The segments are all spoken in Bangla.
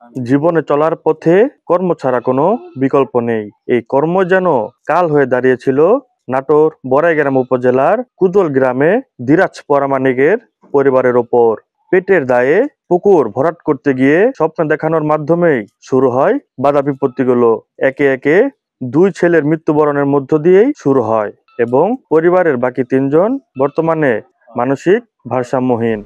জীবনে চলার পথে কর্ম ছাড়া কোনো বিকল্প নেই। এই কর্ম যেন কাল হয়ে দাঁড়িয়েছিল নাটোর বড়াইগ্রাম উপজেলার কুদল গ্রামে ধীরাজ পরামানিকের পরিবারের ওপর। পেটের দায়ে পুকুর ভরাট করতে গিয়ে স্বপ্ন দেখানোর মাধ্যমেই শুরু হয় বাধা বিপত্তিগুলো। একে একে দুই ছেলের মৃত্যুবরণের মধ্য দিয়েই শুরু হয় এবং পরিবারের বাকি তিনজন বর্তমানে মানসিক ভারসাম্যহীন।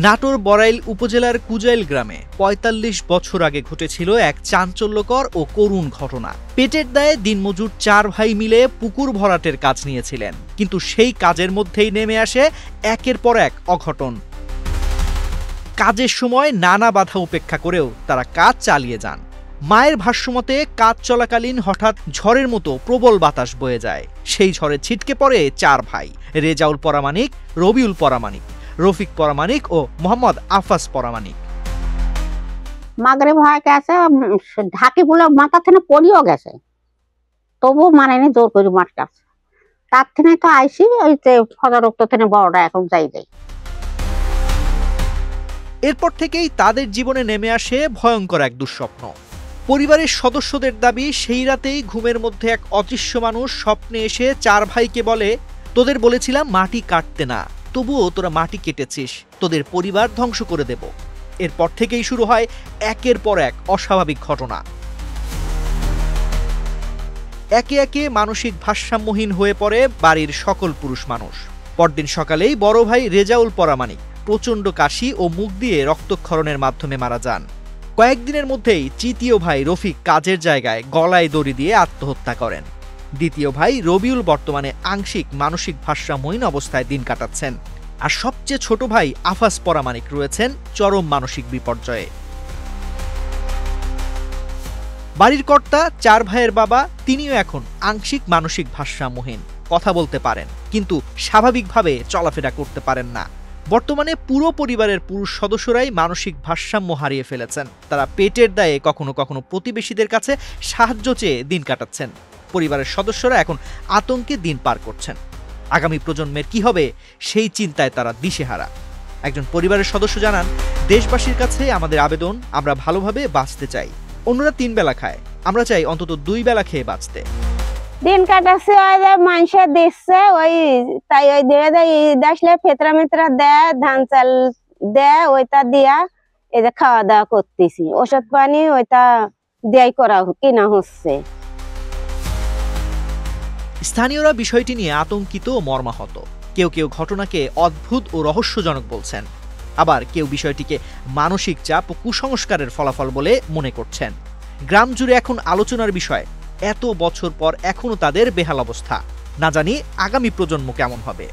নাটোর বড়াইল উপজেলার কুজাইল গ্রামে ৪৫ বছর আগে ঘটেছিল এক চাঞ্চল্যকর ও করুণ ঘটনা। পেটের দায়ে দিনমজুর ৪ ভাই মিলে পুকুর ভরাটের কাজ নিয়েছিলেন, কিন্তু সেই কাজের মধ্যেই নেমে আসে একের পর এক অঘটন। কাজের সময় নানা বাধা উপেক্ষা করেও তারা কাজ চালিয়ে যান। মায়ের ভাষ্যমতে কাজ চলাকালীন হঠাৎ ঝড়ের মতো প্রবল বাতাস বয়ে যায়। সেই ঝড়ে ছিটকে পড়ে ৪ ভাই, রেজাউল পরামানিক, রবিউল পরামানিক, রফিক পরামানিক ও মোহাম্মদ আফাস পরামানিক। মাগরে ভয় গেছে, ঢাকি বলে মাথা থেকে পড়িও গেছে, তবু মানেনি, জোর করে মারটা। তার থেকে তো আইসি ওই যে ফজরক্ত থেকে বড়টা এখন যাই। এরপর থেকেই তাদের জীবনে নেমে আসে ভয়ঙ্কর এক দুঃস্বপ্ন। পরিবারের সদস্যদের দাবি, সেই রাতেই ঘুমের মধ্যে এক অদৃশ্য মানুষ স্বপ্নে এসে ৪ ভাইকে বলে, তোদের বলেছিলাম মাটি কাটতে না, তবুও তোরা মাটি কেটেছিস, তোদের পরিবার ধ্বংস করে দেব। এরপর থেকেই শুরু হয় একের পর এক অস্বাভাবিক ঘটনা। একে একে মানসিক ভারসাম্যহীন হয়ে পড়ে বাড়ির সকল পুরুষ মানুষ। পরদিন সকালেই বড় ভাই রেজাউল পরামানিক প্রচণ্ড কাশি ও মুখ দিয়ে রক্তক্ষরণের মাধ্যমে মারা যান। কয়েকদিনের মধ্যেই তৃতীয় ভাই রফিক কাজের জায়গায় গলায় দড়ি দিয়ে আত্মহত্যা করেন। দ্বিতীয় ভাই রবিউল বর্তমানে আংশিক মানসিক ভারসাম্যহীন অবস্থায় দিন কাটাচ্ছেন। আর সবচেয়ে ছোট ভাই আফাস পরামানিক রয়েছেন চরম মানসিক বিপর্যয়ে। বাড়ির কর্তা ৪ ভাইয়ের বাবা, তিনিও এখন আংশিক মানসিক ভারসাম্যহীন। কথা বলতে পারেন, কিন্তু স্বাভাবিকভাবে চলাফেরা করতে পারেন না। বর্তমানে পুরো পরিবারের পুরুষ সদস্যরাই মানসিক ভারসাম্য হারিয়ে ফেলেছেন। তারা পেটের দায়ে কখনো কখনো প্রতিবেশীদের কাছে সাহায্য চেয়ে দিন কাটাচ্ছেন। পরিবারের সদস্যরা এখন আতঙ্কে দিন পার করছেন। আগামী প্রজন্মের কি হবে সেই চিন্তায় তারা দিশেহারা। একজন পরিবারের সদস্য জানান, দেশবাসীর কাছে আমাদের আবেদন, আমরা ভালোভাবে বাঁচতে চাই। অন্যরা 3 বেলা খায়, আমরা চাই অন্তত 2 বেলা খেয়ে বাঁচতে। দিন কাটাচ্ছে, ওই যে মানুষের দিচ্ছে, ওই তাই ওই দিয়ে আসলে ফেতরা মেতরা দেয়, ধান চাল দেয়, ওইটা দিয়া এই যে খাওয়া দাওয়া করতেছি। ওষুধ পানি ওইটা দিয়াই করা কিনা হচ্ছে। স্থানীয়রা বিষয়টি নিয়ে আতঙ্কিত ও মর্মাহত। কেউ কেউ ঘটনাকে অদ্ভুত ও রহস্যজনক বলছেন, আবার কেউ বিষয়টিকে মানসিক চাপ ও কুসংস্কারের ফলাফল বলে মনে করছেন। গ্রাম জুড়ে এখন আলোচনার বিষয়, এত বছর পর এখনো তাদের বেহাল অবস্থা। না জানি আগামী প্রজন্ম কেমন হবে।